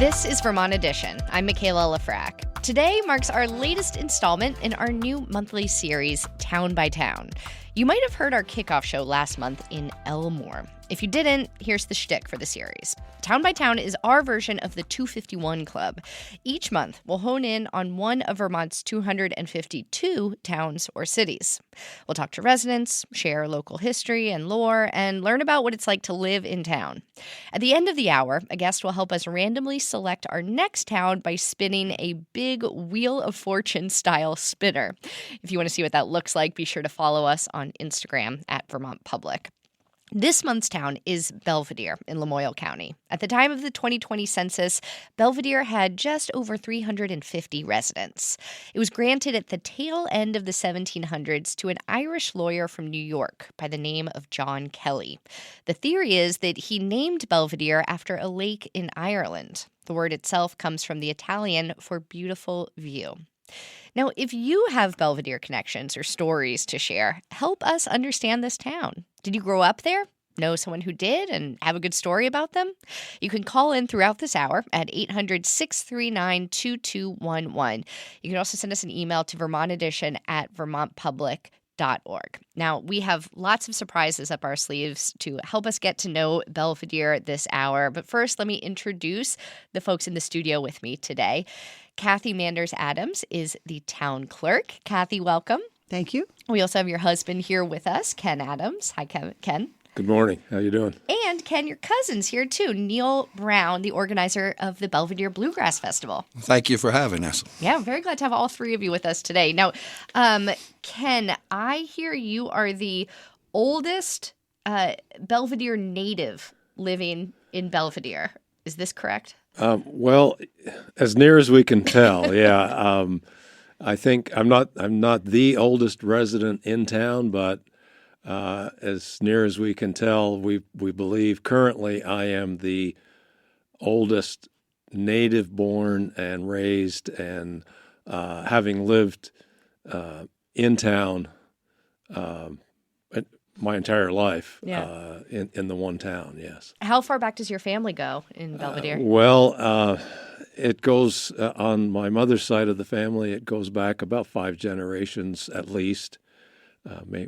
This is Vermont Edition. I'm Michaela Lafrac. Today marks our latest installment in our new monthly series, Town by Town. You might have heard our kickoff show last month in Elmore. If you didn't, here's the shtick for the series. Town by Town is our version of the 251 Club. Each month, we'll hone in on one of Vermont's 252 towns or cities. We'll talk to residents, share local history and lore, and learn about what it's like to live in town. At the end of the hour, a guest will help us randomly select our next town by spinning a big Wheel of Fortune style spinner. If you want to see what that looks like, be sure to follow us on Instagram at Vermont Public. This month's town is Belvidere in Lamoille County. At the time of the 2020 census, Belvidere had just over 350 residents. It was granted at the tail end of the 1700s to an Irish lawyer from New York by the name of John Kelly. The theory is that he named Belvidere after a lake in Ireland. The word itself comes from the Italian for beautiful view. Now, if you have Belvidere connections or stories to share, help us understand this town. Did you grow up there? Know someone who did and have a good story about them? You can call in throughout this hour at 800-639-2211. You can also send us an email to vermontedition@vermontpublic.org. Now, we have lots of surprises up our sleeves to help us get to know Belvidere this hour. But first, let me introduce the folks in the studio with me today. Cathy Manders-Adams is the town clerk. Cathy, welcome. Thank you. We also have your husband here with us, Ken Adams. Hi, Ken. Good morning. How you doing? And Ken, your cousin's here too, Neal Brown, the organizer of the Belvidere Bluegrass Festival. Thank you for having us. Yeah, I'm very glad to have all three of you with us today. Now, Ken, I hear you are the oldest Belvidere native living in Belvidere. Is this correct? Well, as near as we can tell, yeah. I think I'm not the oldest resident in town, but as near as we can tell, we believe currently I am the oldest native-born and raised, and having lived in town my entire life in the one town, yes. How far back does your family go in Belvidere? It goes on my mother's side of the family, it goes back about 5 generations at least.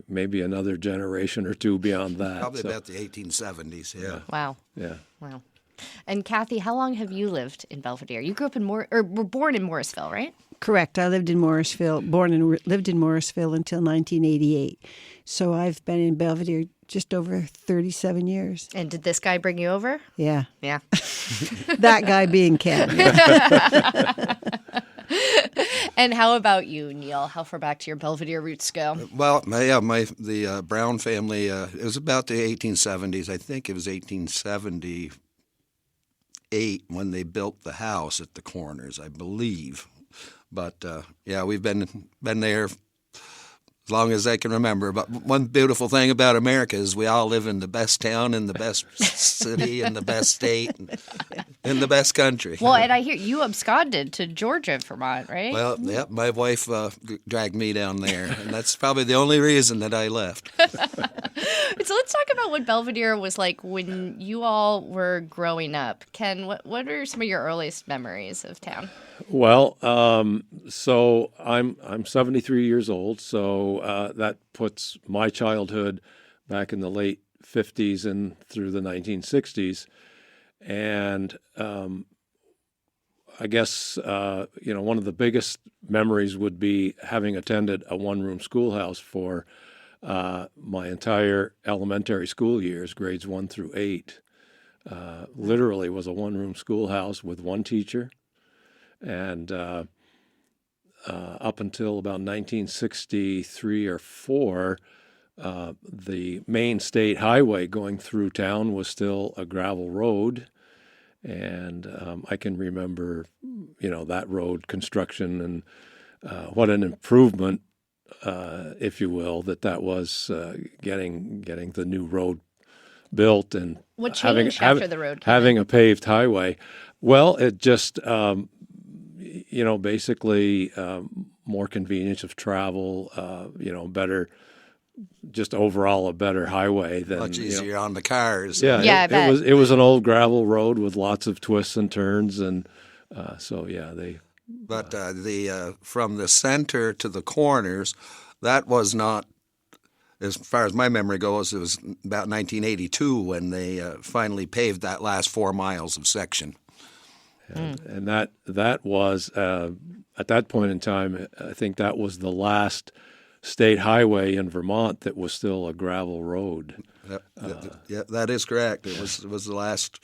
Maybe another generation or two beyond that. Probably about the 1870s, yeah. Wow. Yeah. Wow. And Cathy, how long have you lived in Belvidere? You grew up were born in Morrisville, right? Correct. I lived in Morrisville, lived in Morrisville until 1988. So I've been in Belvidere just over 37 years. And did this guy bring you over? Yeah. Yeah. That guy being Ken. And how about you, Neal? How far back do your Belvidere roots go? Well, the Brown family, it was about the 1870s. I think it was 1878 when they built the house at the corners, I believe. But, we've been there as long as I can remember. But one beautiful thing about America is we all live in the best town, in the best city, in the best state, and in the best country. Well, and I hear you absconded to Georgia, Vermont, right? Well, yeah, my wife dragged me down there, and that's probably the only reason that I left. So let's talk about what Belvidere was like when you all were growing up. Ken, what are some of your earliest memories of town? Well, so I'm 73 years old, so that puts my childhood back in the late 50s and through the 1960s. And I guess, one of the biggest memories would be having attended a one-room schoolhouse for my entire elementary school years, grades 1 through 8. Literally was a one-room schoolhouse with one teacher. And up until about 1963 or 4, the main state highway going through town was still a gravel road. And I can remember, that road construction and what an improvement, if you will, that was getting the new road built and what changed after the road having a paved highway. Well, it just basically more convenience of travel, better just overall a better highway than Much easier on the cars. Yeah, I bet. It was an old gravel road with lots of twists and turns, and But the from the center to the corners, that was not, as far as my memory goes, it was about 1982 when they finally paved that last 4 miles of section. And that was at that point in time, I think that was the last state highway in Vermont that was still a gravel road. That is correct. It was the last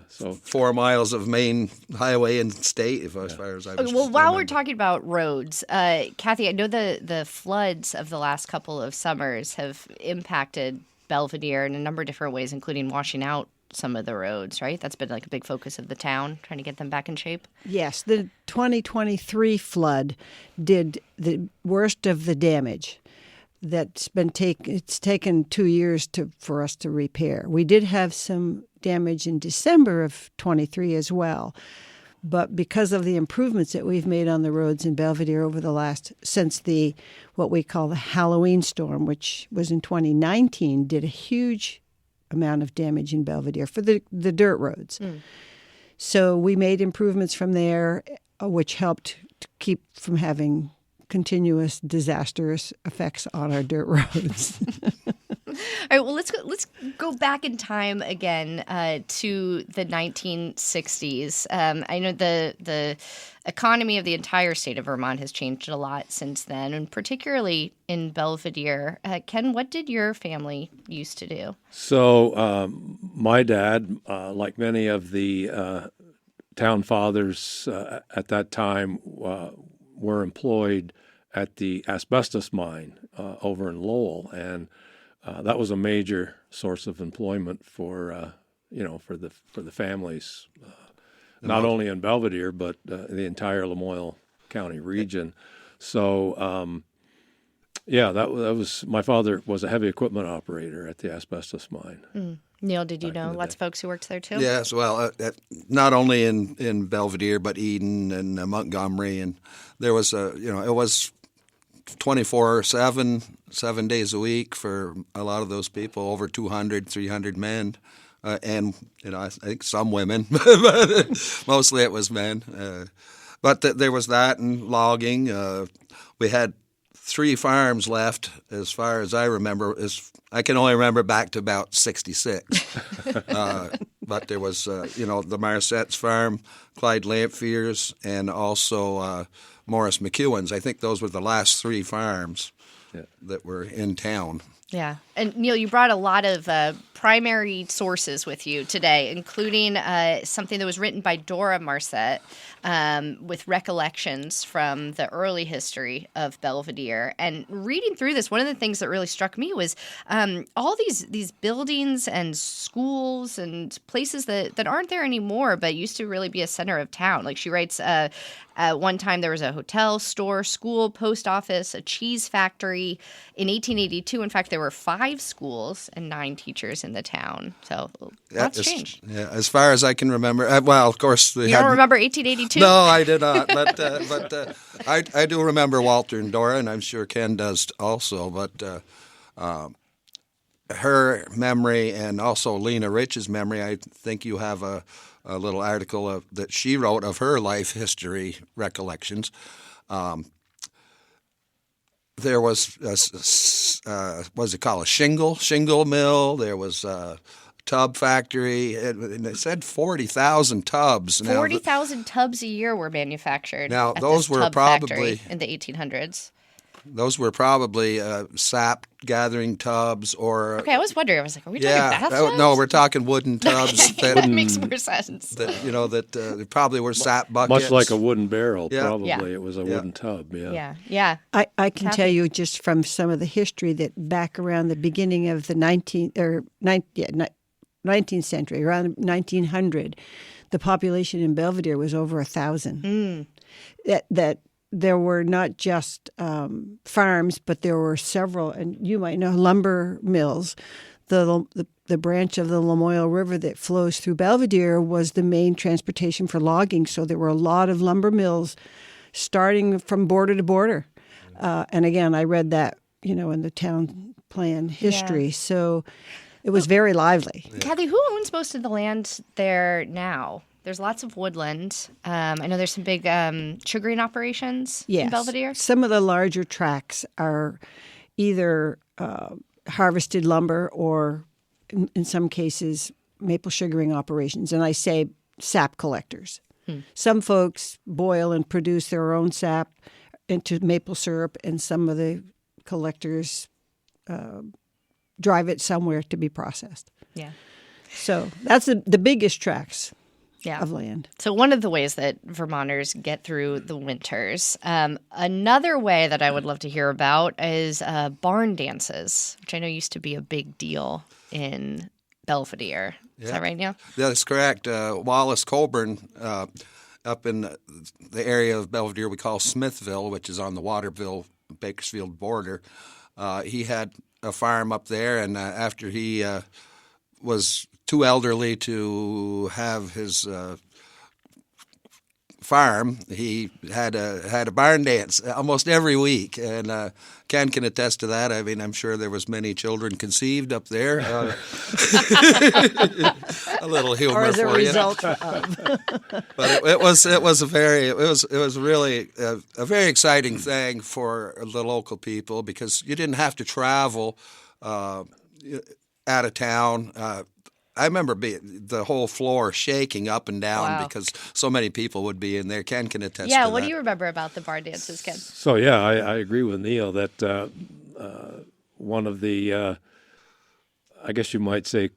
So 4 miles of main highway in state, as far as I was. Well, while we're talking about roads, Cathy, I know the floods of the last couple of summers have impacted Belvidere in a number of different ways, including washing out some of the roads, right? That's been like a big focus of the town, trying to get them back in shape. Yes, the 2023 flood did the worst of the damage. That's been it's taken 2 years for us to repair. We did have some damage in December of 23 as well, but because of the improvements that we've made on the roads in Belvidere over since what we call the Halloween storm, which was in 2019, did a huge amount of damage in Belvidere for the dirt roads. So we made improvements from there, which helped to keep from having continuous disastrous effects on our dirt roads. All right, well, let's go back in time again to the 1960s. I know the economy of the entire state of Vermont has changed a lot since then, and particularly in Belvidere. Ken, what did your family used to do? So my dad, like many of the town fathers at that time, were employed at the asbestos mine over in Lowell, and that was a major source of employment for the families, not only in Belvidere but the entire Lamoille County region. So that was my father was a heavy equipment operator at the asbestos mine. Neal, did you know lots of folks who worked there too? Yes, well, not only in Belvidere but Eden and Montgomery, and there was it was 24/7, 7 days a week for a lot of those people, over 200, 300 men, and I think some women, but mostly it was men. But there was that and logging. We had 3 farms left, as far as I remember. I can only remember back to about 66. But there was, the Marsette's farm, Clyde Lampfear's, and also Morris McEwen's. I think those were the last 3 farms that were in town. Yeah. And Neal, you brought a lot of primary sources with you today, including something that was written by Dora Marsette with recollections from the early history of Belvidere. And reading through this, one of the things that really struck me was all these buildings and schools and places that aren't there anymore, but used to really be a center of town. Like she writes, one time there was a hotel, store, school, post office, a cheese factory. In 1882, in fact, there were 5 schools and 9 teachers in the town. So lots changed. Yeah, as far as I can remember. Well, of course, you don't remember 1882? No, I did not. But I do remember Walter and Dora, and I'm sure Ken does also. But her memory and also Lena Rich's memory, I think you have a little article that she wrote of her life history recollections. There was what's it called, a shingle mill. There was a tub factory. It said 40,000 tubs. 40,000 tubs a year were manufactured. Now at those this were tub probably factory in the 1800s. Those were probably sap gathering tubs, or okay. I was wondering. I was like, "Are we talking bathtubs?" No, we're talking wooden tubs. That makes more sense. That probably were sap buckets, much like a wooden barrel. Yeah. Probably Yeah. it was a wooden tub. Yeah. I can tell you just from some of the history that back around the beginning of the 19th century, around 1900, the population in Belvidere was over 1,000. That there were not just farms, but there were several, and you might know, lumber mills. The branch of the Lamoille River that flows through Belvidere was the main transportation for logging, so there were a lot of lumber mills starting from border to border. And again, I read that, in the town plan history. So it was very lively. Cathy, who owns most of the land there now? There's lots of woodland. I know there's some big sugaring operations in Belvidere. Some of the larger tracts are either harvested lumber or, in some cases, maple sugaring operations. And I say sap collectors. Some folks boil and produce their own sap into maple syrup, and some of the collectors drive it somewhere to be processed. Yeah. So that's the biggest tracts of land. So one of the ways that Vermonters get through the winters. Another way that I would love to hear about is barn dances, which I know used to be a big deal in Belvidere. Is that right, Neal? That's correct. Wallace Colburn, up in the area of Belvidere we call Smithville, which is on the Waterville-Bakersfield border, he had a farm up there, and after he was too elderly to have his farm, he had a barn dance almost every week, and Ken can attest to that. I mean, I'm sure there was many children conceived up there. A little humor Or as a for you. result of. But it was really a very exciting thing for the local people, because you didn't have to travel out of town. I remember the whole floor shaking up and down because so many people would be in there. Ken can attest to that. Yeah, what do you remember about the barn dances, Ken? So, yeah, I agree with Neal that one of the, I guess you might say,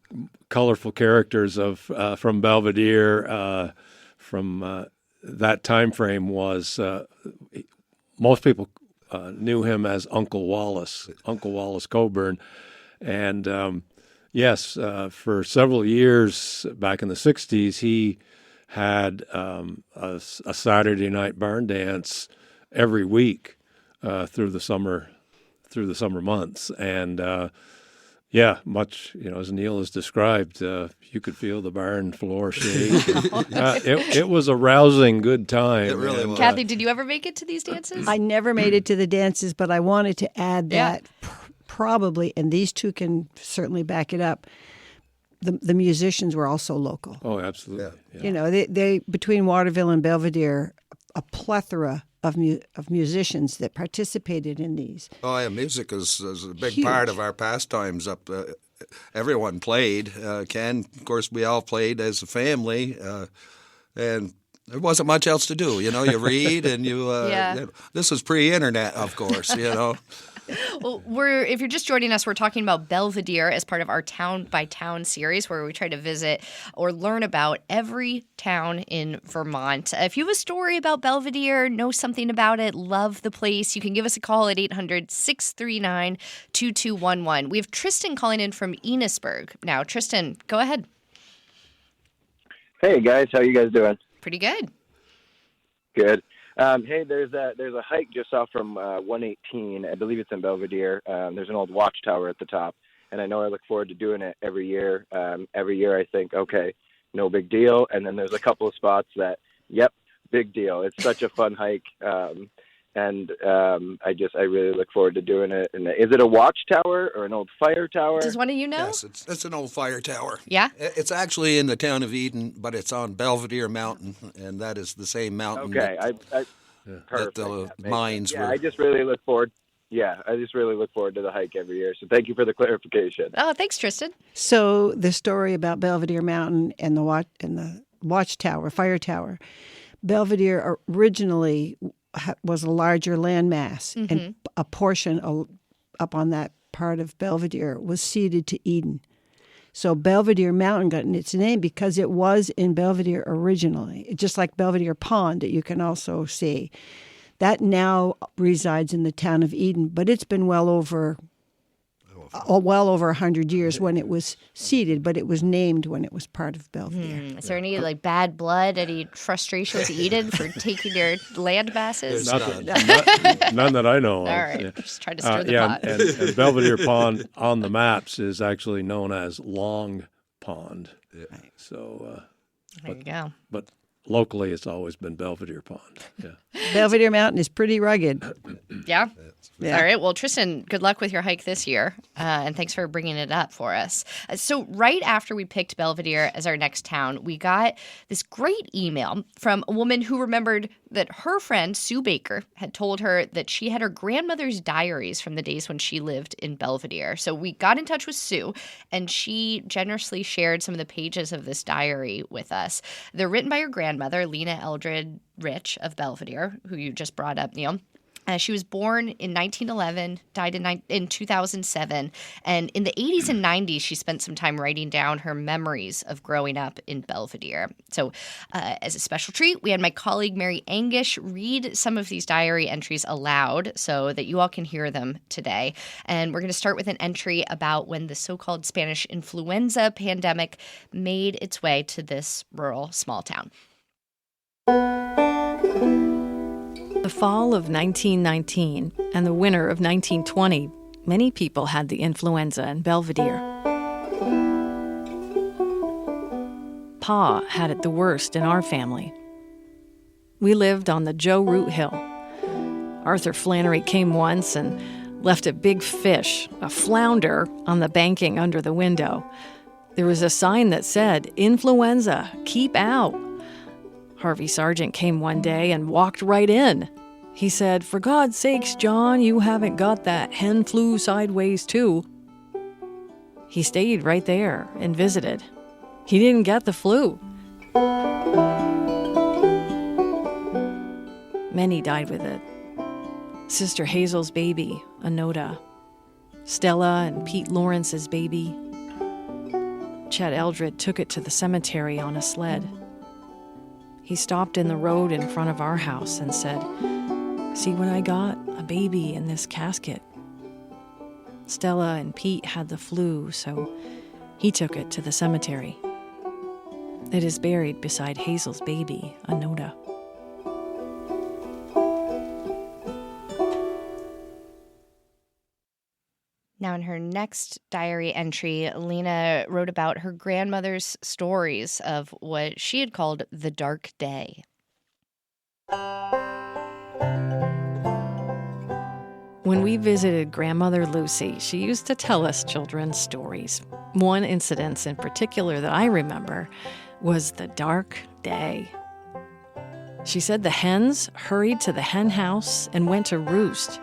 colorful characters from Belvidere from that time frame was most people knew him as Uncle Wallace Coburn. And yes, for several years back in the 60s, he had a Saturday night barn dance every week through the summer months. And much as Neal has described, you could feel the barn floor shake. It was a rousing good time. It really was. Cathy, did you ever make it to these dances? I never made it to the dances, but I wanted to add that probably, and these two can certainly back it up, the musicians were also local. Oh, absolutely. Yeah. You know, they between Waterville and Belvidere, a plethora of musicians that participated in these. Oh, yeah, music is a big Huge. part of our pastimes up. Everyone played. Ken, of course, we all played as a family, and there wasn't much else to do. You know, you read and you know, this was pre-internet, of course, you know. Well, if you're just joining us, we're talking about Belvidere as part of our Town by Town series, where we try to visit or learn about every town in Vermont. If you have a story about Belvidere, know something about it, love the place, you can give us a call at 800-639-2211. We have Tristan calling in from Enosburg. Now, Tristan, go ahead. Hey, guys. How you guys doing? Pretty good. Good. Hey, there's a hike just off from 118. I believe it's in Belvidere. There's an old watchtower at the top, and I know I look forward to doing it every year. Every year I think, okay, no big deal. And then there's a couple of spots that, yep, big deal. It's such a fun hike, and I really look forward to doing it. And is it a watchtower or an old fire tower? Does one of you know? Yes, it's an old fire tower. Yeah? It's actually in the town of Eden, but it's on Belvidere Mountain, and that is the same mountain Okay, that perfect. the That mines sense. were. I just really look forward. Yeah, I just really look forward to the hike every year. So thank you for the clarification. Oh, thanks, Tristan. So the story about Belvidere Mountain and the watchtower, fire tower. Belvidere originally was a larger landmass, and a portion up on that part of Belvidere was ceded to Eden. So Belvidere Mountain got its name because it was in Belvidere originally, just like Belvidere Pond that you can also see. That now resides in the town of Eden, but it's been well over 100 years when it was seeded, but it was named when it was part of Belvidere. Is there any bad blood, any frustration with Eden for taking their land masses? None that I know of. All right, Yeah. just trying to stir the pot. And Belvidere Pond on the maps is actually known as Long Pond. Yeah. So, There you go. But locally, it's always been Belvidere Pond. Yeah. Belvidere Mountain is pretty rugged. Yeah? Yeah. All right. Well, Tristan, good luck with your hike this year. And thanks for bringing it up for us. So right after we picked Belvidere as our next town, we got this great email from a woman who remembered that her friend, Sue Baker, had told her that she had her grandmother's diaries from the days when she lived in Belvidere. So we got in touch with Sue, and she generously shared some of the pages of this diary with us. They're written by her grandmother, Lena Eldred Rich of Belvidere, who you just brought up, Neal. She was born in 1911, died in 2007, and in the 80s and 90s, she spent some time writing down her memories of growing up in Belvidere. So as a special treat, we had my colleague Mary Angish read some of these diary entries aloud so that you all can hear them today. And we're going to start with an entry about when the so-called Spanish influenza pandemic made its way to this rural small town. The fall of 1919 and the winter of 1920, many people had the influenza in Belvidere. Pa had it the worst in our family. We lived on the Joe Root Hill. Arthur Flannery came once and left a big fish, a flounder, on the banking under the window. There was a sign that said, "Influenza, keep out." Harvey Sargent came one day and walked right in. He said, "For God's sakes, John, you haven't got that hen flu sideways too." He stayed right there and visited. He didn't get the flu. Many died with it. Sister Hazel's baby, Anoda. Stella and Pete Lawrence's baby. Chet Eldred took it to the cemetery on a sled. He stopped in the road in front of our house and said, "See what I got? A baby in this casket." Stella and Pete had the flu, so he took it to the cemetery. It is buried beside Hazel's baby, Anoda. Now, in her next diary entry, Lena wrote about her grandmother's stories of what she had called the dark day. When we visited Grandmother Lucy, she used to tell us children's stories. One incident in particular that I remember was the dark day. She said the hens hurried to the hen house and went to roost.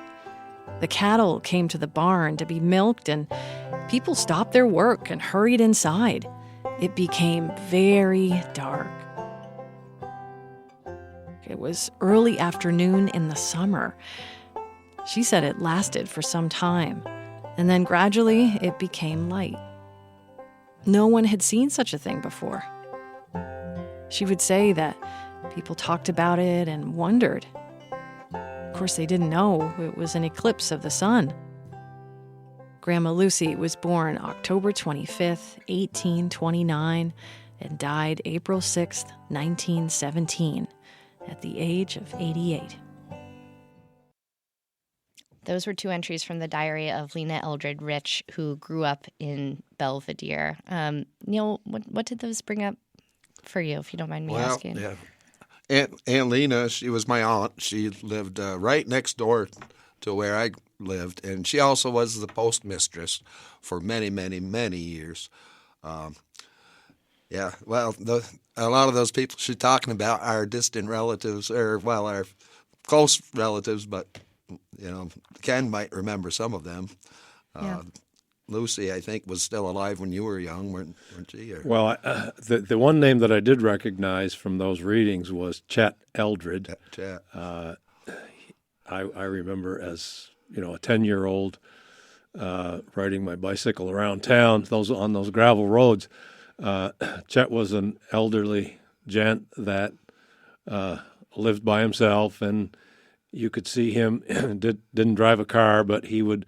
The cattle came to the barn to be milked, and people stopped their work and hurried inside. It became very dark. It was early afternoon in the summer. She said it lasted for some time, and then gradually it became light. No one had seen such a thing before. She would say that people talked about it and wondered. Of course, they didn't know it was an eclipse of the sun. Grandma Lucy was born October 25th, 1829, and died April 6th, 1917, at the age of 88. Those were two entries from the diary of Lena Eldred Rich, who grew up in Belvidere. Neal, what did those bring up for you, if you don't mind me asking? Yeah. Aunt Lena, she was my aunt. She lived right next door to where I lived, and she also was the postmistress for many, many, many years. A lot of those people she's talking about are distant relatives, our close relatives, but Ken might remember some of them. Yeah. Lucy, I think, was still alive when you were young, weren't you? Or? Well, the one name that I did recognize from those readings was Chet Eldred. Chet. I remember as a 10-year-old riding my bicycle around town, on those gravel roads. Chet was an elderly gent that lived by himself, and you could see him didn't drive a car, but he would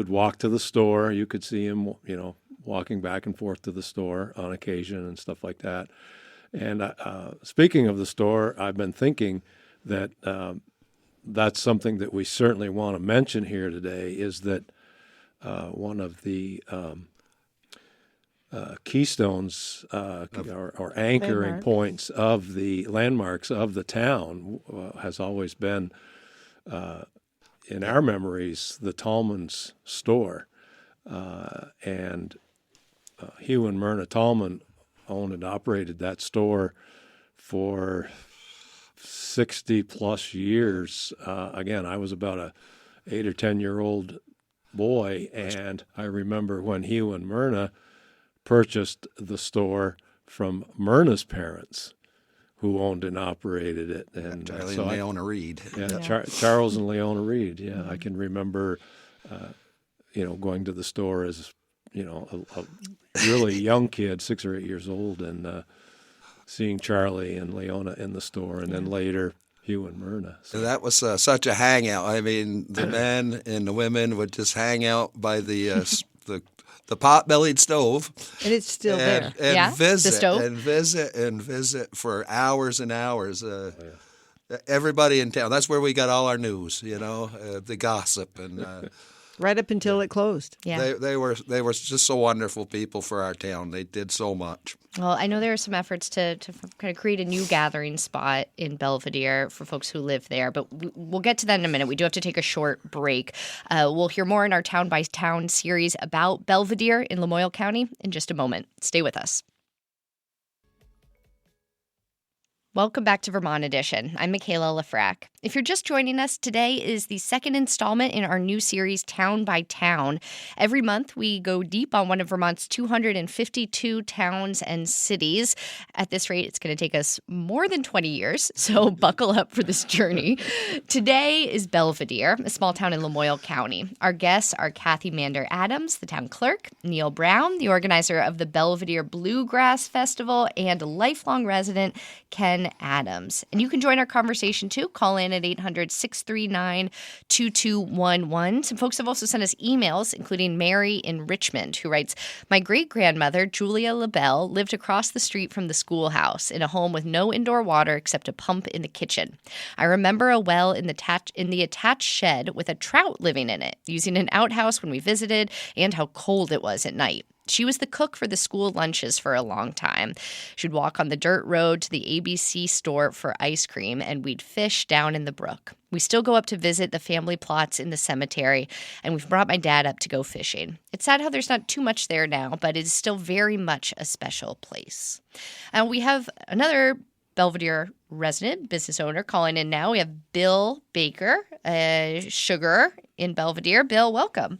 walk to the store. You could see him, walking back and forth to the store on occasion and stuff like that. And speaking of the store, I've been thinking that that's something that we certainly want to mention here today, is that one of the keystones or anchoring points of the landmarks of the town has always been in our memories, the Tallman's store. And Hugh and Myrna Tallman owned and operated that store for 60 plus years. Again, I was about a 8 or 10-year-old boy, and I remember when Hugh and Myrna purchased the store from Myrna's parents, who owned and operated it. And Charlie and Leona Reed. Yeah. Charles and Leona Reed. Yeah, I can remember, going to the store as, a really young kid, 6 or 8 years old, and seeing Charlie and Leona in the store, and then later Hugh and Myrna. So that was such a hangout. I mean, the men and the women would just hang out by the pot-bellied stove. And it's still there. And visit, the stove? and visit for hours and hours. Everybody in town. That's where we got all our news, the gossip. And right up until it closed. Yeah. they were just so wonderful people for our town. They did so much. Well, I know there are some efforts to kind of create a new gathering spot in Belvidere for folks who live there, but we'll get to that in a minute. We do have to take a short break. We'll hear more in our Town by Town series about Belvidere in Lamoille County in just a moment. Stay with us. Welcome back to Vermont Edition. I'm Michaela Lefrak. If you're just joining us, today is the second installment in our new series, Town by Town. Every month, we go deep on one of Vermont's 252 towns and cities. At this rate, it's going to take us more than 20 years, so buckle up for this journey. Today is Belvidere, a small town in Lamoille County. Our guests are Cathy Manders-Adams, the town clerk, Neal Brown, the organizer of the Belvidere Bluegrass Festival, and a lifelong resident, Ken Adams. And you can join our conversation too. Call in at 800-639-2211. Some folks have also sent us emails, including Mary in Richmond, who writes, "My great-grandmother, Julia LaBelle, lived across the street from the schoolhouse in a home with no indoor water except a pump in the kitchen. I remember a well in the attached shed with a trout living in it, using an outhouse when we visited, and how cold it was at night. She was the cook for the school lunches for a long time. She'd walk on the dirt road to the ABC store for ice cream, and we'd fish down in the brook. We still go up to visit the family plots in the cemetery, and we've brought my dad up to go fishing. It's sad how there's not too much there now, but it is still very much a special place." And we have another Belvidere resident, business owner, calling in now. We have Bill Baker, sugar in Belvidere. Bill, welcome.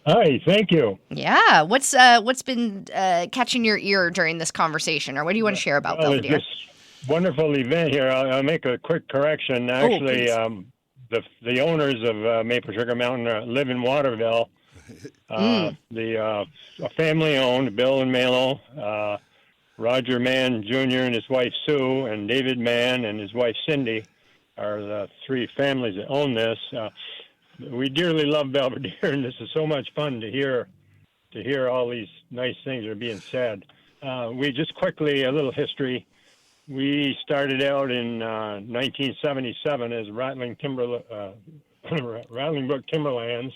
Hi, thank you. Yeah. What's been catching your ear during this conversation, or what do you want to share about Belvidere? It's this wonderful event here. I'll make a quick correction. Actually, the owners of Maple Sugar Mountain live in Waterville. A family-owned, Bill and Malo, Roger Mann Jr. and his wife Sue, and David Mann and his wife Cindy are the three families that own this. We dearly love Belvidere, and this is so much fun to hear all these nice things are being said. We just quickly, a little history. We started out in 1977 as Rattling Brook Timberlands,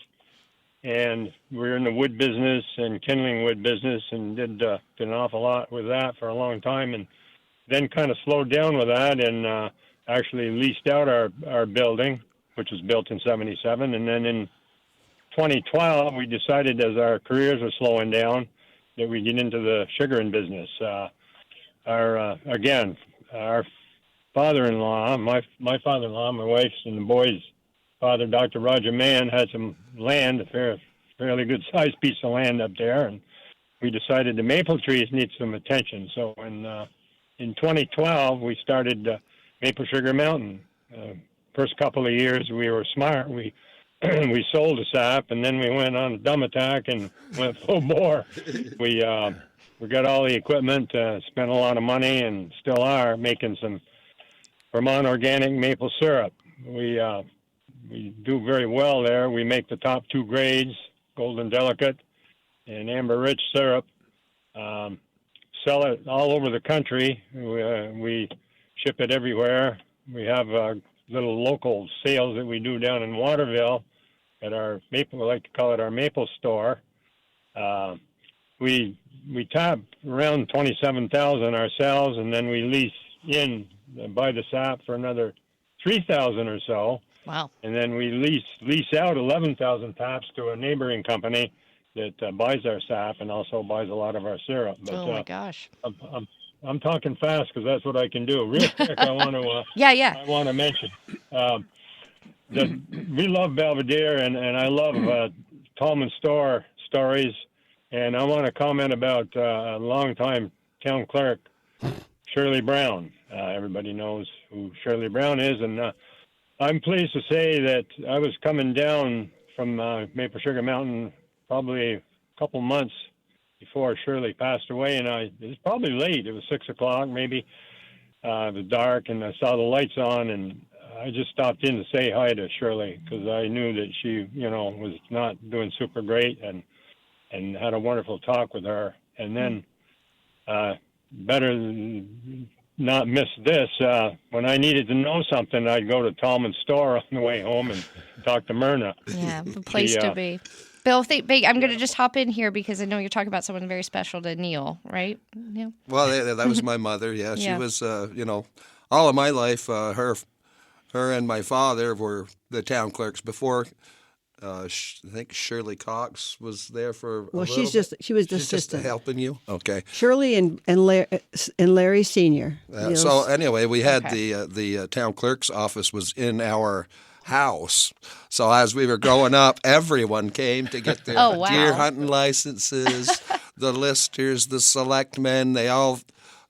and we were in the wood business and kindling wood business, and did an awful lot with that for a long time, and then kind of slowed down with that, and actually leased out our building, which was built in 77. And then in 2012, we decided, as our careers were slowing down, that we'd get into the sugaring business. Our father-in-law, my father-in-law, my wife's and the boys' father, Dr. Roger Mann, had some land, a fairly good-sized piece of land up there, and we decided the maple trees need some attention. So in 2012, we started Maple Sugar Mountain. First couple of years, we were smart. We sold the sap, and then we went on a dumb attack and went full bore. We got all the equipment, spent a lot of money, and still are making some Vermont organic maple syrup. We do very well there. We make the top two grades, Golden Delicate and Amber Rich syrup. Sell it all over the country. We ship it everywhere. We have little local sales that we do down in Waterville at our maple, we like to call it our maple store. We tap around 27,000 ourselves, and then we lease in, buy the sap for another 3,000 or so. Wow. And then we lease out 11,000 taps to a neighboring company that buys our sap and also buys a lot of our syrup. But, Oh my gosh. I'm talking fast because that's what I can do. Real quick, I want to Yeah. I want to mention we love Belvidere, and I love Tallman Store stories, and I want to comment about a longtime town clerk, Shirley Brown. Everybody knows who Shirley Brown is, and I'm pleased to say that I was coming down from Maple Sugar Mountain probably a couple months before Shirley passed away, and it was probably late. It was 6 o'clock, maybe. It was dark, and I saw the lights on, and I just stopped in to say hi to Shirley because I knew that she, was not doing super great, and had a wonderful talk with her. And then, better than not miss this, when I needed to know something, I'd go to Tallman Store on the way home and talk to Myrna. Yeah, the place to be. Bill, I'm going to just hop in here because I know you're talking about someone very special to Neal, right? Yeah. Well, that was my mother. Yeah, she was. All of my life, her and my father were the town clerks before. I think Shirley Cox was there for. Well, she was the She's assistant just helping you. Okay. Shirley and Larry Senior. So anyway, we had the town clerk's office was in our house. So as we were growing up, everyone came to get their deer hunting licenses. The listers, the selectmen, they all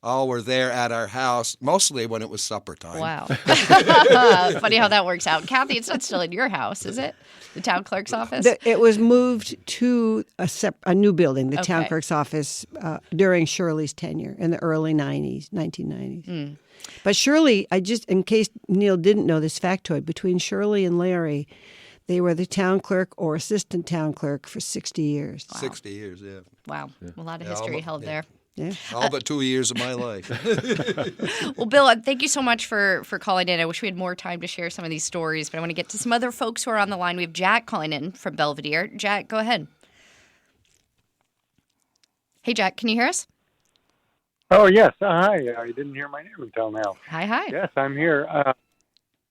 were there at our house, mostly when it was supper time. Wow. Funny how that works out. Cathy, it's not still in your house, is it? The town clerk's office? It was moved to a new building, the town clerk's office, during Shirley's tenure in the early 1990s. But Shirley, in case Neal didn't know this factoid, between Shirley and Larry, they were the town clerk or assistant town clerk for 60 years. Wow. 60 years, yeah. Wow. A lot of history held there. Yeah. All but 2 years of my life. Well, Bill, thank you so much for calling in. I wish we had more time to share some of these stories, but I want to get to some other folks who are on the line. We have Jack calling in from Belvidere. Jack, go ahead. Hey, Jack, can you hear us? Oh, yes. Hi. I didn't hear my name until now. Hi. Yes, I'm here.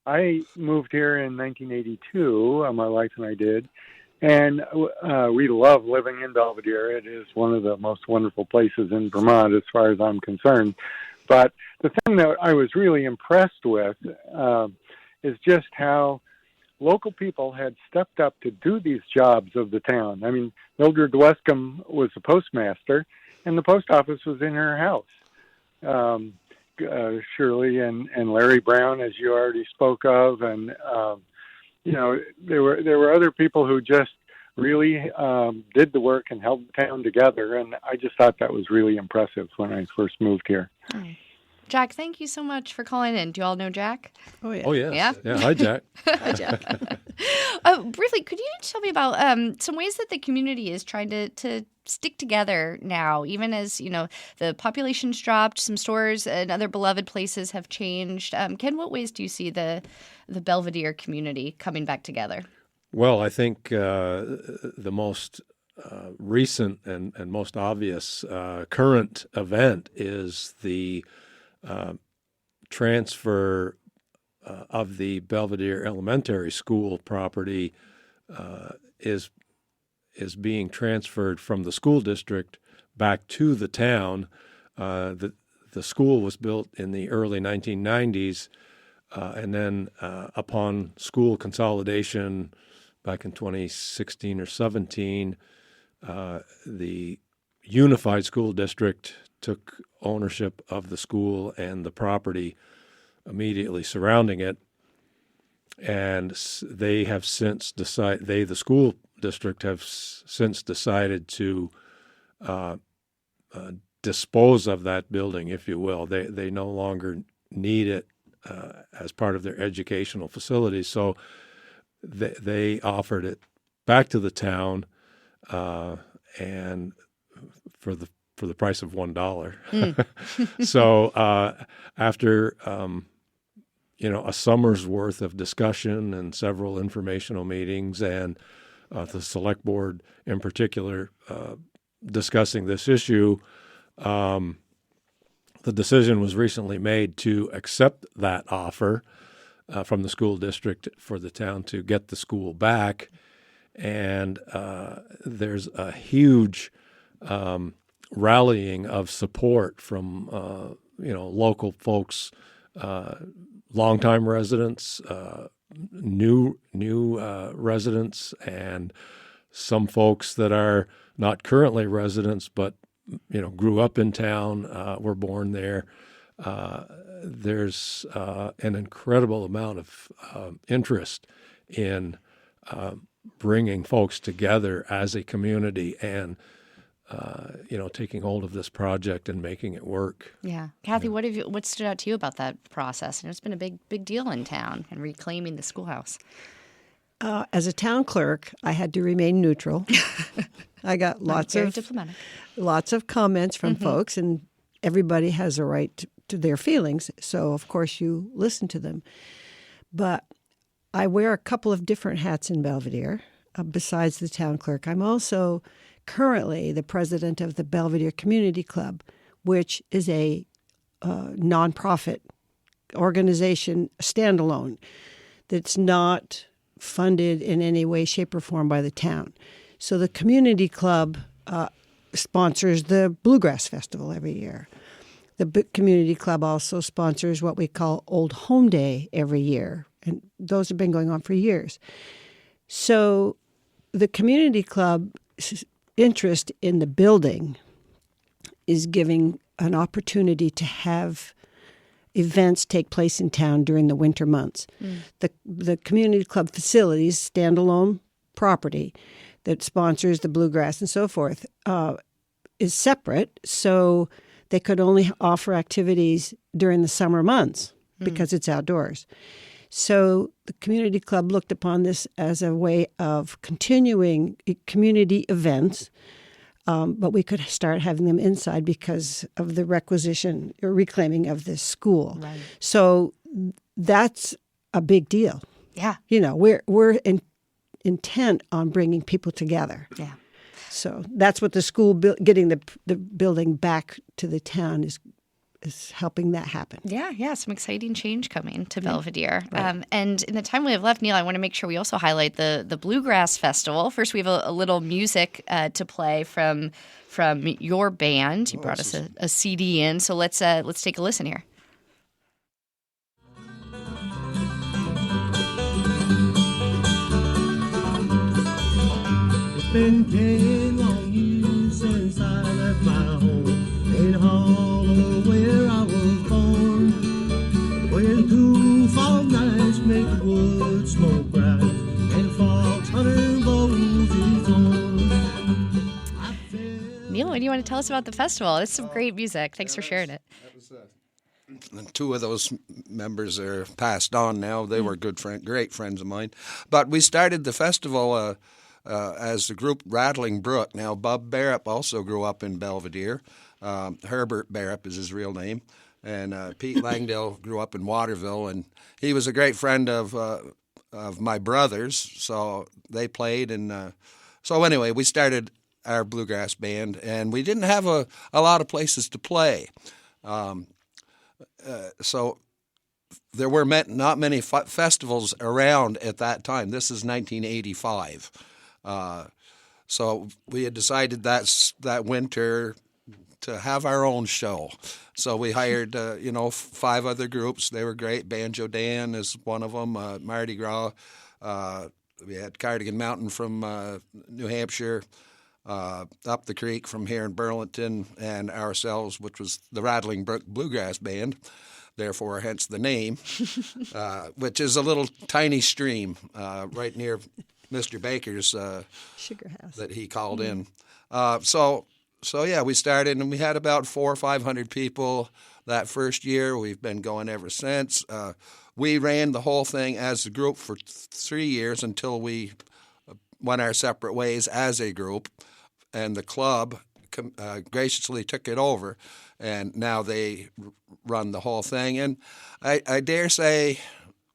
I moved here in 1982. My wife and I did. And we love living in Belvidere. It is one of the most wonderful places in Vermont as far as I'm concerned. But the thing that I was really impressed with is just how local people had stepped up to do these jobs of the town. I mean, Mildred Wescombe was the postmaster, and the post office was in her house. Shirley and Larry Brown, as you already spoke of, and there were other people who just really did the work and held the town together, and I just thought that was really impressive when I first moved here. Jack, thank you so much for calling in. Do you all know Jack? Oh, yeah. Oh, yes. Yeah? Hi, Jack. Hi, Jack. Briefly, could you tell me about some ways that the community is trying to stick together now, even as, the population's dropped, some stores and other beloved places have changed. Ken, what ways do you see the Belvidere community coming back together? Well, I think the most recent and most obvious current event is the transfer of the Belvidere Elementary School property is being transferred from the school district back to the town. The school was built in the early 1990s, and then upon school consolidation back in 2016 or 17, the unified school district took ownership of the school and the property immediately surrounding it, and they have since decided. The school district have since decided to dispose of that building, if you will. They no longer need it as part of their educational facilities, so they offered it back to the town, and for the price of $1. So after a summer's worth of discussion and several informational meetings, and the select board in particular discussing this issue, the decision was recently made to accept that offer. from the school district for the town to get the school back. And there's a huge rallying of support from local folks, longtime residents, new residents, and some folks that are not currently residents but grew up in town, were born there. There's an incredible amount of interest in bringing folks together as a community and taking hold of this project and making it work. Yeah. Cathy, what stood out to you about that process? And it's been a big deal in town and reclaiming the schoolhouse. As a town clerk, I had to remain neutral. I got Very diplomatic. lots of comments from folks, and everybody has a right to their feelings. So, of course, you listen to them. But I wear a couple of different hats in Belvidere besides the town clerk. I'm also currently the president of the Belvidere Community Club, which is a nonprofit organization, standalone, that's not funded in any way, shape, or form by the town. So the community club sponsors the Bluegrass Festival every year. The community club also sponsors what we call Old Home Day every year, and those have been going on for years. So the community club's interest in the building is giving an opportunity to have events take place in town during the winter months. The community club facilities, standalone property that sponsors the bluegrass and so forth, is separate, so they could only offer activities during the summer months because it's outdoors. So the community club looked upon this as a way of continuing community events, but we could start having them inside because of the requisition or reclaiming of this school. Right. So that's a big deal. Yeah. We're intent on bringing people together. Yeah. So that's what the school getting the building back to the town is helping that happen. Yeah, some exciting change coming to Belvidere. Right. And in the time we have left, Neal, I want to make sure we also highlight the Bluegrass Festival. First, we have a little music to play from your band. You brought us a CD in, so let's take a listen here. It's been 10 long years since I left my home in Hollow where I was born. When two fall nights make the wood smoke bright and fox hunter blows his horn. Neal, what do you want to tell us about the festival? It's some great music. Thanks for sharing it. Two of those members are passed on now. They were great friends of mine. But we started the festival as the group Rattling Brook. Now, Bub Barrett also grew up in Belvidere. Herbert Barrett is his real name. And Pete Langdale grew up in Waterville. And he was a great friend of my brothers, so they played. And so anyway, we started our bluegrass band, and we didn't have a lot of places to play. So there were not many festivals around at that time. This is 1985. So we had decided that winter to have our own show. So we hired, 5 other groups. They were great. Banjo Dan is one of them. Mardi Gras. We had Cardigan Mountain from New Hampshire. Up the creek from here in Burlington, and ourselves, which was the Rattling Brook Bluegrass Band, therefore hence the name, which is a little tiny stream right near Mr. Baker's sugar house that he called in. So yeah, we started, and we had about 400 or 500 people that first year. We've been going ever since. We ran the whole thing as a group for 3 years until we went our separate ways as a group. And the club graciously took it over, and now they run the whole thing. And I dare say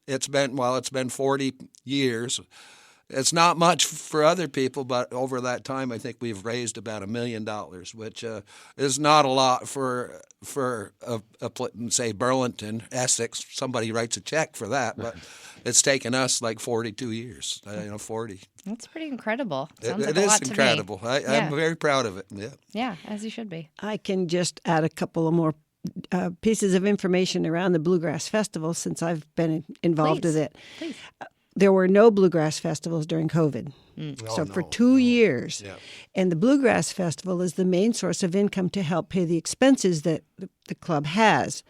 it's been 40 years. It's not much for other people, but over that time, I think we've raised about $1 million, which is not a lot for say Burlington, Essex. Somebody writes a check for that, but it's taken us like 42 years. 40. That's pretty incredible. Sounds It like a is lot incredible. to me. I'm very proud of it. Yeah. Yeah, as you should be. I can just add a couple of more pieces of information around the Bluegrass Festival since I've been involved with it. Please. There were no Bluegrass Festivals during COVID. For 2 years. Yeah. And the Bluegrass Festival is the main source of income to help pay the expenses that the club has.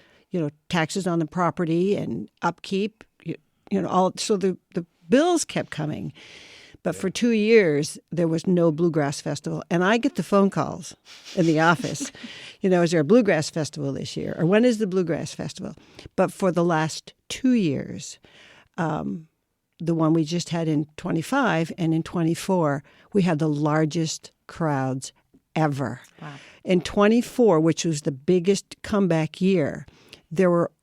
Taxes on the property and upkeep, all. So the bills kept coming. But for 2 years, there was no Bluegrass Festival. And I get the phone calls in the office. Is there a Bluegrass Festival this year? Or when is the Bluegrass Festival? But for the last 2 years, the one we just had in 25 and in 24, we had the largest crowds ever. Wow. In 24, which was the biggest comeback year,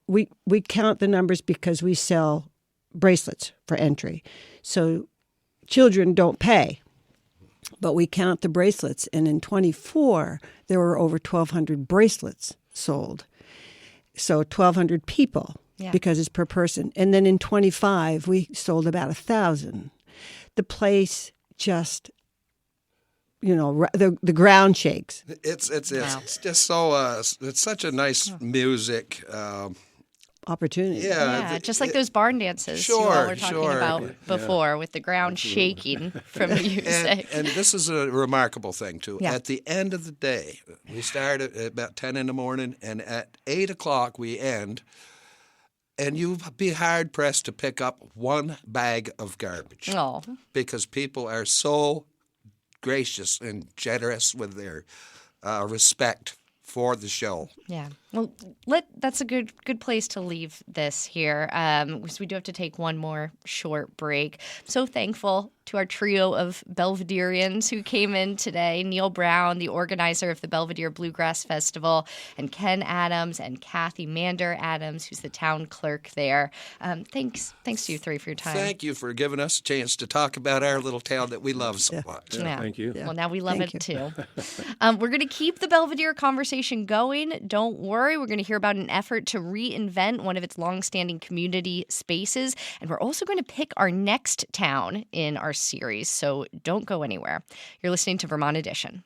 we count the numbers because we sell bracelets for entry. So children don't pay, but we count the bracelets. And in 24, there were over 1,200 bracelets sold. So 1,200 people, because it's per person. And then in 25, we sold about 1,000. The place just, the ground shakes. It's just so, it's such a nice music opportunity. Yeah, just like those barn dances you all were talking about before with the ground shaking from music. And this is a remarkable thing, too. Yeah. At the end of the day, we start at about 10 in the morning, and at 8 o'clock we end, and you'd be hard-pressed to pick up one bag of garbage. Oh. Because people are so gracious and generous with their respect for the show. Yeah. Well, that's a good place to leave this here. Because we do have to take one more short break. I'm so thankful to our trio of Belvidereans who came in today. Neal Brown, the organizer of the Belvidere Bluegrass Festival, and Ken Adams and Cathy Manders-Adams, who's the town clerk there. Thanks to you three for your time. Thank you for giving us a chance to talk about our little town that we love so much. Yeah. Thank you. Well, now we love Thank it too. We're going to keep the Belvidere conversation going. Don't worry. We're going to hear about an effort to reinvent one of its longstanding community spaces. And we're also going to pick our next town in our series. So don't go anywhere. You're listening to Vermont Edition.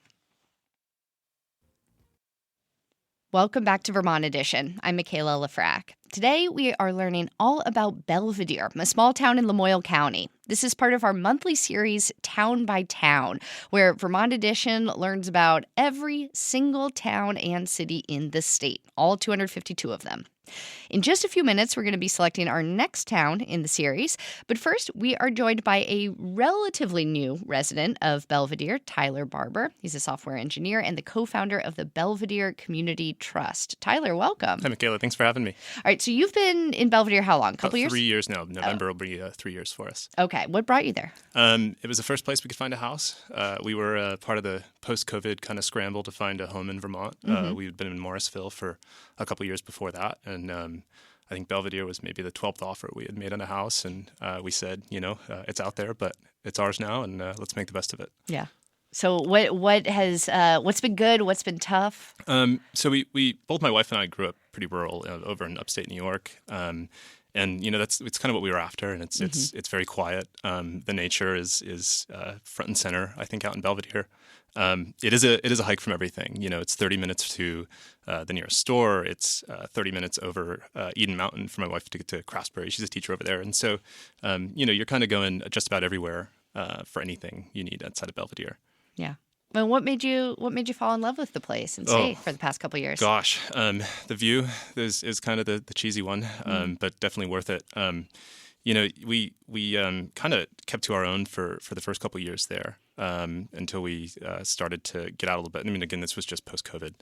Welcome back to Vermont Edition. I'm Michaela Lafrac. Today, we are learning all about Belvidere, a small town in Lamoille County. This is part of our monthly series, Town by Town, where Vermont Edition learns about every single town and city in the state, all 252 of them. In just a few minutes, we're going to be selecting our next town in the series. But first, we are joined by a relatively new resident of Belvidere, Tyler Barber. He's a software engineer and the co-founder of the Belvidere Community Trust. Tyler, welcome. Hi, Michaela. Thanks for having me. All right, so you've been in Belvidere how long? A couple years? 3 years now. November will be 3 years for us. Okay. What brought you there? It was the first place we could find a house. We were part of the post-COVID kind of scramble to find a home in Vermont. We had been in Morrisville for a couple years before that, and I think Belvidere was maybe the 12th offer we had made on a house, and we said, it's out there, but it's ours now, and let's make the best of it. Yeah. So what's been good? What's been tough? So we both my wife and I grew up pretty rural over in upstate New York, and it's kind of what we were after, and it's very quiet. The nature is front and center, I think, out in Belvidere. It is a hike from everything. It's 30 minutes to the nearest store. It's 30 minutes over Eden Mountain for my wife to get to Craftsbury. She's a teacher over there, and so you're kind of going just about everywhere for anything you need outside of Belvidere. Yeah. Well, what made you fall in love with the place and stay for the past couple of years? Gosh, the view is kind of the cheesy one, but definitely worth it. We kind of kept to our own for the first couple of years there until we started to get out a little bit. I mean, again, this was just post-COVID.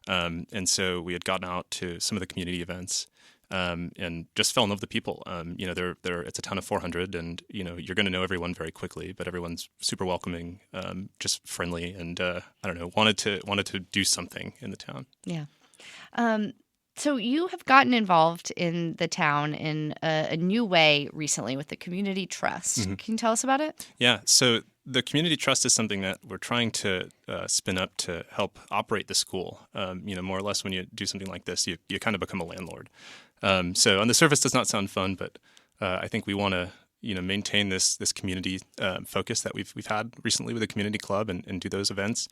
And so we had gotten out to some of the community events and just fell in love with the people. It's a town of 400, and you're going to know everyone very quickly, but everyone's super welcoming, just friendly, and wanted to do something in the town. Yeah. So you have gotten involved in the town in a new way recently with the Community Trust. Can you tell us about it? Yeah, so the Community Trust is something that we're trying to spin up to help operate the school. More or less when you do something like this, you kind of become a landlord. So on the surface, it does not sound fun, but I think we want to maintain this community focus that we've had recently with the community club and do those events.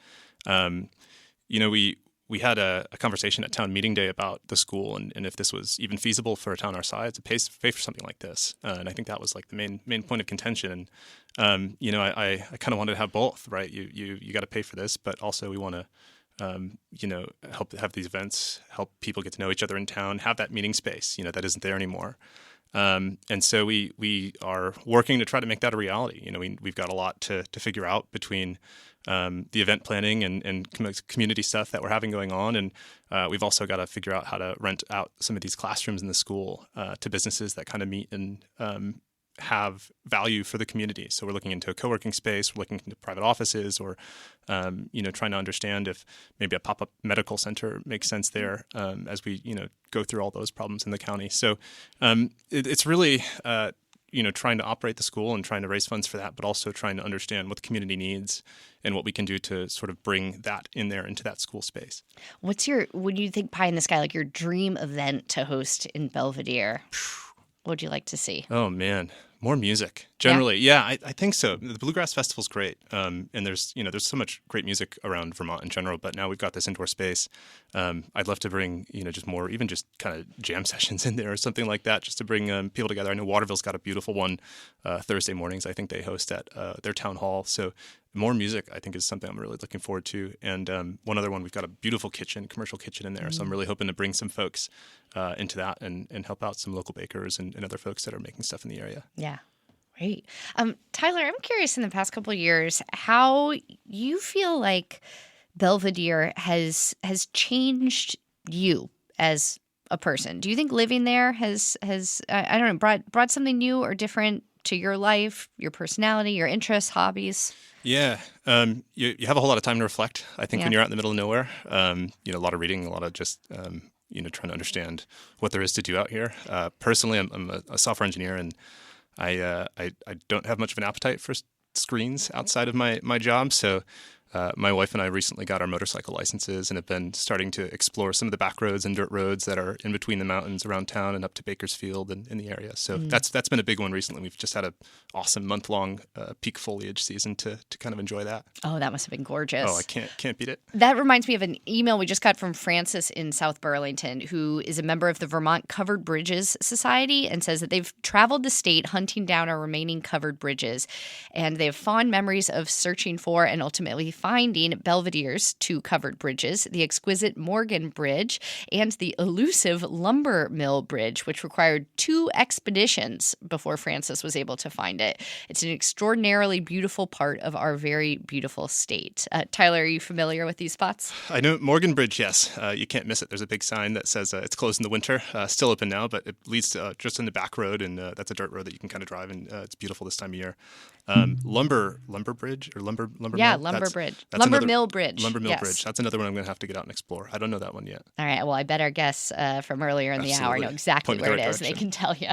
We had a conversation at town meeting day about the school and if this was even feasible for a town our size to pay for something like this. And I think that was like the main point of contention. And I kind of wanted to have both, right? You got to pay for this, but also we want to help have these events, help people get to know each other in town, have that meeting space, that isn't there anymore. And so we are working to try to make that a reality. We've got a lot to figure out between the event planning and community stuff that we're having going on. And we've also got to figure out how to rent out some of these classrooms in the school to businesses that kind of meet and have value for the community. So we're looking into a co-working space, we're looking into private offices, or trying to understand if maybe a pop-up medical center makes sense there as we go through all those problems in the county. So it's really trying to operate the school and trying to raise funds for that, but also trying to understand what the community needs and what we can do to sort of bring that in there into that school space. When you think pie in the sky, like your dream event to host in Belvidere, what would you like to see? Oh, man. More music, generally. Yeah, I think so. The Bluegrass Festival is great, and there's so much great music around Vermont in general. But now we've got this indoor space. I'd love to bring just more, even just kind of jam sessions in there or something like that, just to bring people together. I know Waterville's got a beautiful one Thursday mornings. I think they host at their town hall. So more music, I think, is something I'm really looking forward to. And one other one, we've got a beautiful commercial kitchen in there. So I'm really hoping to bring some folks into that and help out some local bakers and other folks that are making stuff in the area. Yeah. Great. Tyler, I'm curious in the past couple of years how you feel like Belvidere has changed you as a person. Do you think living there has I don't know, brought something new or different to your life, your personality, your interests, hobbies? Yeah. You have a whole lot of time to reflect, I think, when you're out in the middle of nowhere. A lot of reading, a lot of just trying to understand what there is to do out here. Personally, I'm a software engineer, and I don't have much of an appetite for screens outside of my job. So my wife and I recently got our motorcycle licenses and have been starting to explore some of the back roads and dirt roads that are in between the mountains around town and up to Bakersfield and in the area. So that's been a big one recently. We've just had an awesome month-long peak foliage season to kind of enjoy that. Oh, that must have been gorgeous. Oh, I can't beat it. That reminds me of an email we just got from Francis in South Burlington, who is a member of the Vermont Covered Bridges Society, and says that they've traveled the state hunting down our remaining covered bridges, and they have fond memories of searching for and ultimately finding Belvidere's two covered bridges, the exquisite Morgan Bridge and the elusive Lumber Mill Bridge, which required 2 expeditions before Francis was able to find it. It's an extraordinarily beautiful part of our very beautiful state. Tyler, are you familiar with these spots? I know Morgan Bridge, yes. You can't miss it. There's a big sign that says it's closed in the winter. Still open now, but it leads to just in the back road, and that's a dirt road that you can kind of drive, and it's beautiful this time of year. Lumber Bridge or lumber yeah, mill? Lumber Bridge. Lumber Mill Bridge. Lumber Mill Bridge. That's another one I'm going to have to get out and explore. I don't know that one yet. All right. Well, I bet our guests from earlier in the hour know exactly where it is. And they can tell you.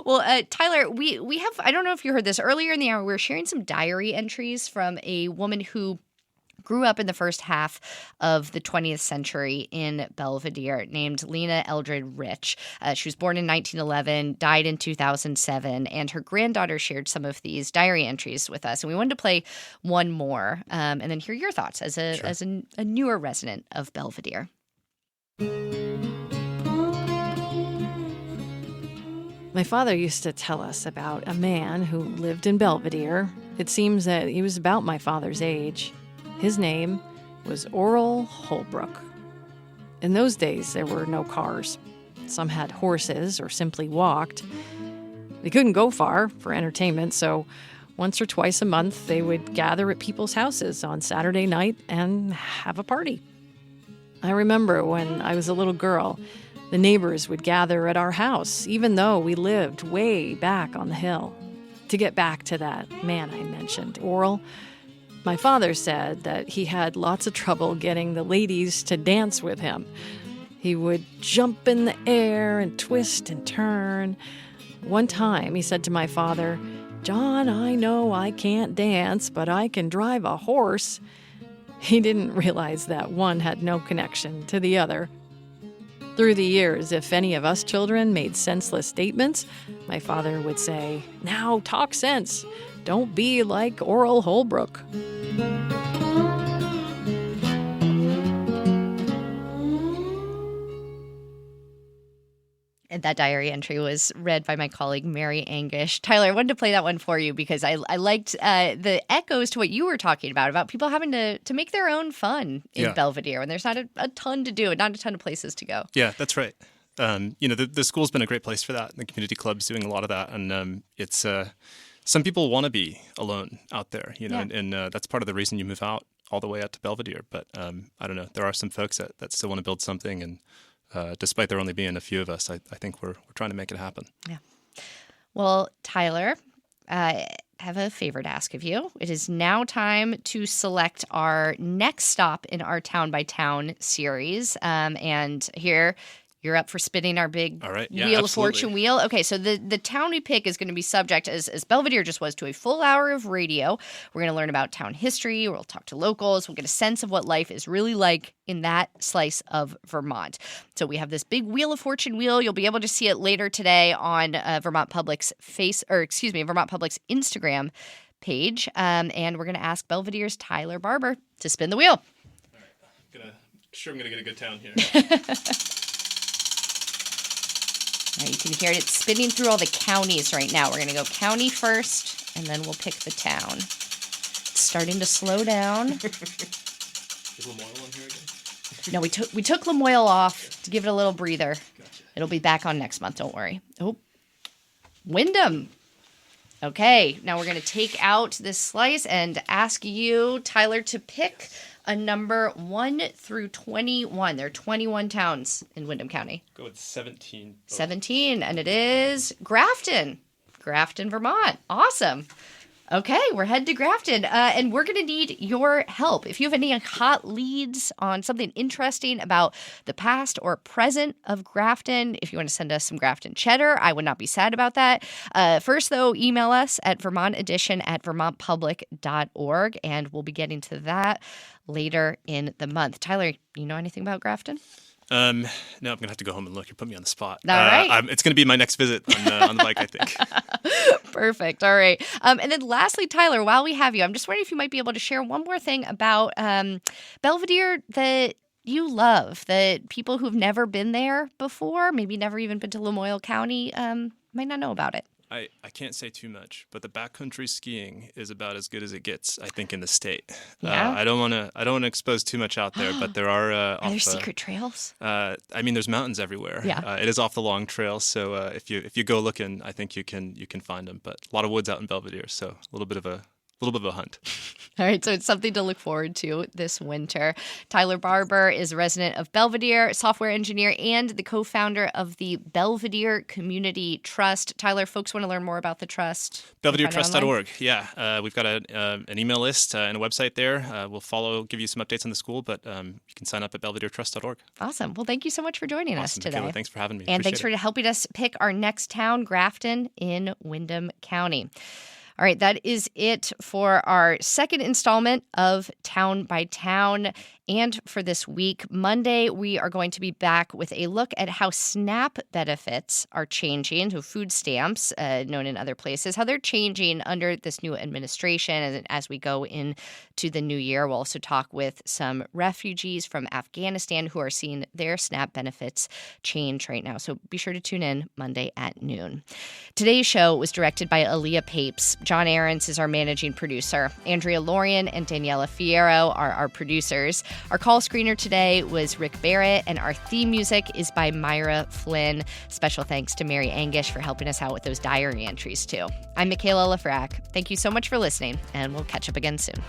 Well, Tyler, we have, I don't know if you heard this earlier in the hour, we were sharing some diary entries from a woman who grew up in the first half of the 20th century in Belvidere named Lena Eldred Rich. She was born in 1911, died in 2007, and her granddaughter shared some of these diary entries with us. And we wanted to play one more and then hear your thoughts as a newer resident of Belvidere. My father used to tell us about a man who lived in Belvidere. It seems that he was about my father's age. His name was Oral Holbrook. In those days, there were no cars. Some had horses or simply walked. They couldn't go far for entertainment, so once or twice a month, they would gather at people's houses on Saturday night and have a party. I remember when I was a little girl, the neighbors would gather at our house, even though we lived way back on the hill. To get back to that man I mentioned, Oral, my father said that he had lots of trouble getting the ladies to dance with him. He would jump in the air and twist and turn. One time he said to my father, "John, I know I can't dance, but I can drive a horse." He didn't realize that one had no connection to the other. Through the years, if any of us children made senseless statements, my father would say, "Now talk sense. Don't be like Oral Holbrook." And that diary entry was read by my colleague, Mary Angish. Tyler, I wanted to play that one for you because I liked the echoes to what you were talking about people having to make their own fun in Belvidere, and there's not a ton to do, not a ton of places to go. Yeah, that's right. The school's been a great place for that. The community club's doing a lot of that, and it's some people want to be alone out there, and that's part of the reason you move out all the way out to Belvidere. But I don't know, there are some folks that still want to build something, and despite there only being a few of us, I think we're trying to make it happen. Yeah. Well, Tyler, I have a favor to ask of you. It is now time to select our next stop in our Town by Town series. And here, you're up for spinning our big Wheel of Fortune wheel. Okay, so the town we pick is going to be subject, as Belvidere just was, to a full hour of radio. We're going to learn about town history. We'll talk to locals. We'll get a sense of what life is really like in that slice of Vermont. So we have this big Wheel of Fortune wheel. You'll be able to see it later today on Vermont Public's Vermont Public's Instagram page. And we're going to ask Belvidere's Tyler Barber to spin the wheel. All right, I'm going to get a good town here. You can hear it. It's spinning through all the counties right now. We're going to go county first, and then we'll pick the town. It's starting to slow down. Is Lamoille on here again? No, we took Lamoille off to give it a little breather. Gotcha. It'll be back on next month. Don't worry. Oh, Wyndham. Okay, now we're going to take out this slice and ask you, Tyler, to pick a number 1 through 21. There are 21 towns in Windham County. Go with 17. 17, and it is Grafton, Vermont. Awesome. Okay, we're headed to Grafton, and we're going to need your help. If you have any hot leads on something interesting about the past or present of Grafton, if you want to send us some Grafton cheddar, I would not be sad about that. First, though, email us at vermontedition@vermontpublic.org, and we'll be getting to that later in the month. Tyler, you know anything about Grafton? No, I'm going to have to go home and look. You're putting me on the spot. All right. It's going to be my next visit on the bike, I think. Perfect. All right. And then lastly, Tyler, while we have you, I'm just wondering if you might be able to share one more thing about Belvidere that you love, that people who've never been there before, maybe never even been to Lamoille County, might not know about it. I can't say too much, but the backcountry skiing is about as good as it gets, I think, in the state. Yeah. I don't want to expose too much out there, but there are Are there secret trails? There's mountains everywhere. Yeah. It is off the long trail, so if you go looking, I think you can find them. But a lot of woods out in Belvidere, so a little bit of a hunt. All right, so it's something to look forward to this winter. Tyler Barber is a resident of Belvidere, software engineer, and the co-founder of the Belvidere Community Trust. Tyler, folks want to learn more about the trust? BelvidereTrust.org. Yeah, we've got an email list and a website there. We'll give you some updates on the school, but you can sign up at BelvidereTrust.org. Awesome. Well, thank you so much for joining us today. Michaela, thanks for having me. And Appreciate thanks for helping us pick our next town, Grafton, in Windham County. All right, that is it for our second installment of Town by Town. And for this week, Monday, we are going to be back with a look at how SNAP benefits are changing, so food stamps, known in other places, how they're changing under this new administration. And as we go into the new year, we'll also talk with some refugees from Afghanistan who are seeing their SNAP benefits change right now. So be sure to tune in Monday at noon. Today's show was directed by Aaliyah Papes. John Ahrens is our managing producer. Andrea Lorian and Daniela Fierro are our producers. Our call screener today was Rick Barrett, and our theme music is by Myra Flynn. Special thanks to Mary Angish for helping us out with those diary entries, too. I'm Michaela Lefrak. Thank you so much for listening, and we'll catch up again soon.